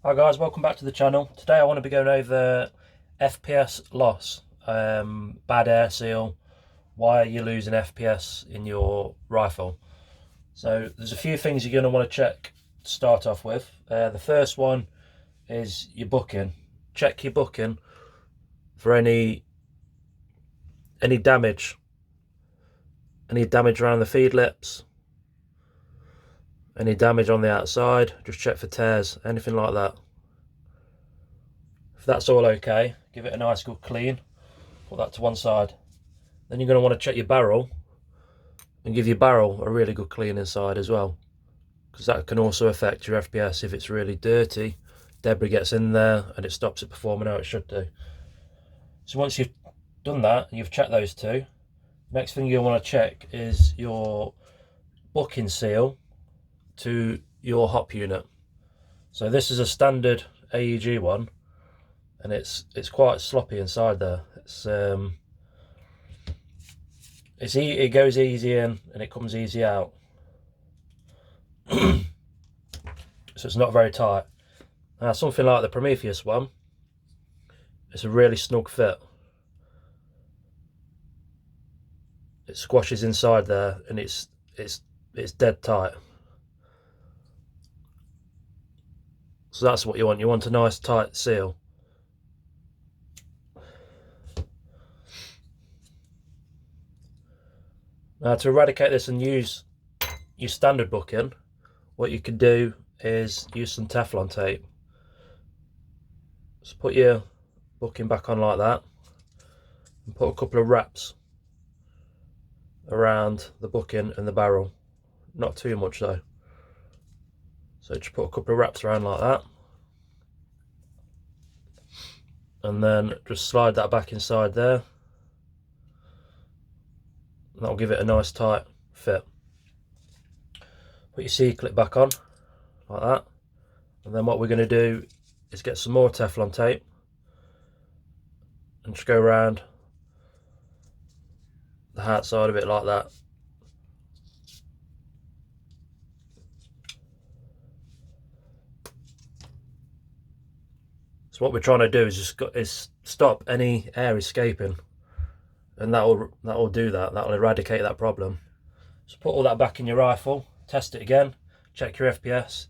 Hi guys, welcome back to the channel. Today I want to be going over FPS loss, bad air seal, why are you losing FPS in your rifle. So there's a few things you're going to want to check to start off with. The first one is your bucking. Check your bucking for any damage. Any damage around the feed lips, any damage on the outside, just check for tears, anything like that. If that's all okay, give it a nice good clean, put that to one side. Then you're going to want to check your barrel and give your barrel a really good clean inside as well, because that can also affect your FPS. If it's really dirty, debris gets in there and it stops it performing how it should do. So once you've done that and you've checked those two, next thing you'll want to check is your bucking seal to your hop unit. So this is a standard AEG one, and it's quite sloppy inside there. It goes easy in and it comes easy out. So it's not very tight. Now something like the Prometheus one, it's a really snug fit. It squashes inside there and it's dead tight. So that's what you want. You want a nice tight seal. Now to eradicate this and use your standard bucking, what you could do is use some Teflon tape. So put your bucking back on like that and put a couple of wraps around the bucking and the barrel. Not too much though. So just put a couple of wraps around like that. And then just slide that back inside there. That'll give it a nice tight fit. Put your C-clip back on like that, and then what we're going to do is get some more Teflon tape and just go around the outside of it like that. So what we're trying to do is stop any air escaping, and that'll do that. That'll eradicate that problem. So put all that back in your rifle, test it again, check your FPS.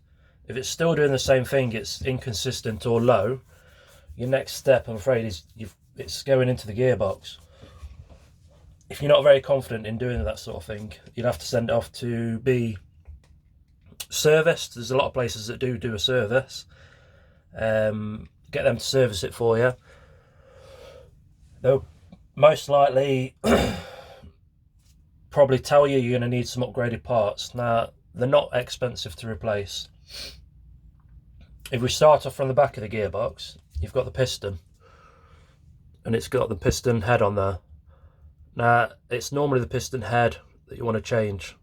If it's still doing the same thing, it's inconsistent or low, your next step, I'm afraid, is it's going into the gearbox. If you're not very confident in doing that sort of thing, you'd have to send it off to be serviced. There's a lot of places that do a service. Get them to service it for you. They'll most likely probably tell you you're going to need some upgraded parts. Now, they're not expensive to replace. If we start off from the back of the gearbox, you've got the piston, and it's got the piston head on there. Now, it's normally the piston head that you want to change.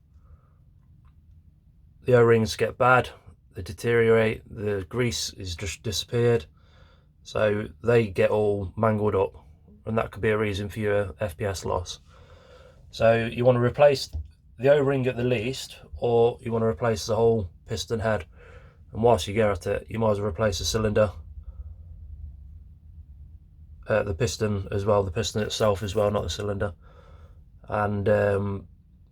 The O-rings get bad, they deteriorate, the grease is just disappeared, so they get all mangled up, and that could be a reason for your FPS loss. So you want to replace the O-ring at the least, or you want to replace the whole piston head. And whilst you get at it, you might as well replace the cylinder, the piston as well, the piston itself as well, not the cylinder, and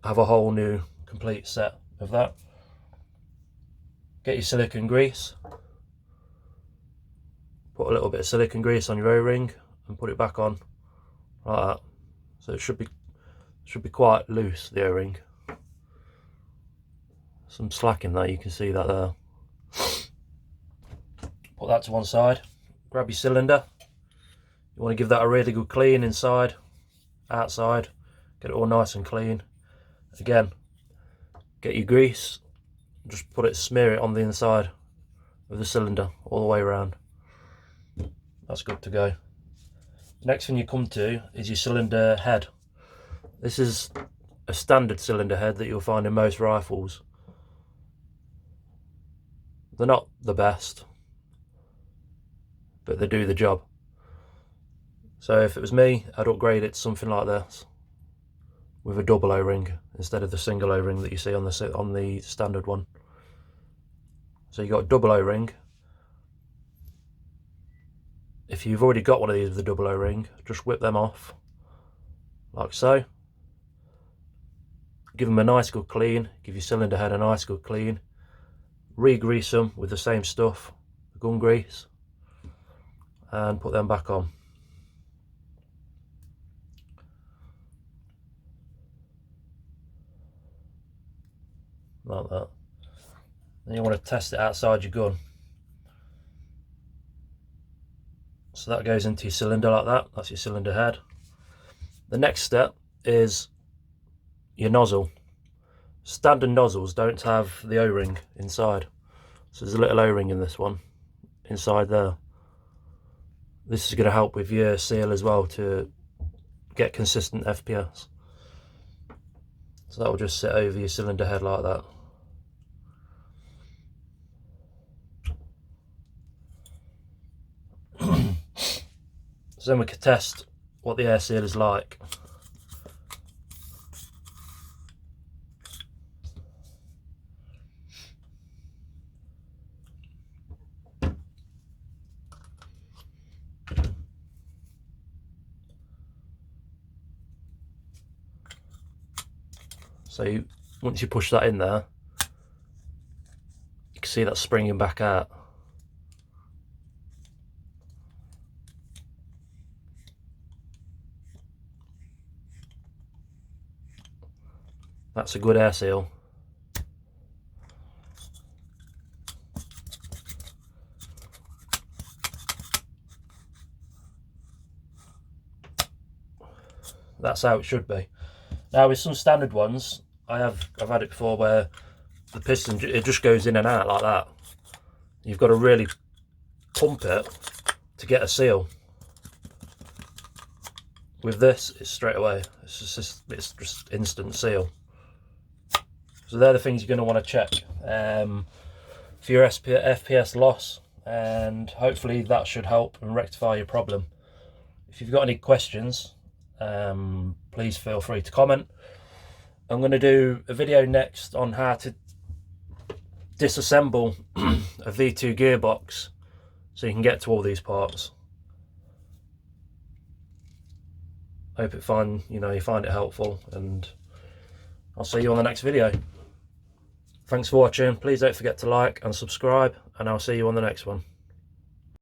have a whole new complete set of that. Get your silicone grease, put a little bit of silicone grease on your O-ring and put it back on like that. So it should be quite loose, the O-ring. Some slack in there, you can see that there. Put that to one side, grab your cylinder. You want to give that a really good clean inside, outside, get it all nice and clean. Again, get your grease, just smear it on the inside of the cylinder all the way around. That's good to go. Next thing you come to is your cylinder head. This is a standard cylinder head that you'll find in most rifles. They're not the best, but they do the job. So if it was me, I'd upgrade it to something like this, with a double O-ring instead of the single O-ring that you see on the standard one. So you got a double O-ring, if you've already got one of these with a double O-ring, just whip them off like so. Give them a nice good clean, give your cylinder head a nice good clean, re-grease them with the same stuff, the gun grease, and put them back on. Like that. Then you want to test it outside your gun. So that goes into your cylinder like that, that's your cylinder head. The next step is your nozzle. Standard nozzles don't have the O-ring inside. So there's a little O-ring in this one, inside there. This is going to help with your seal as well to get consistent FPS. So that will just sit over your cylinder head like that. So then we can test what the air seal is like. So once you push that in there, you can see that springing back out. That's a good air seal. That's how it should be. Now with some standard ones, I've had it before where the piston, it just goes in and out like that. You've got to really pump it to get a seal. With this, it's straight away. It's just instant seal. So they're the things you're going to want to check for your FPS loss, and hopefully that should help and rectify your problem. If you've got any questions, please feel free to comment. I'm going to do a video next on how to disassemble a V2 gearbox so you can get to all these parts. Hope you find it helpful, and I'll see you on the next video. Thanks for watching. Please don't forget to like and subscribe, and I'll see you on the next one.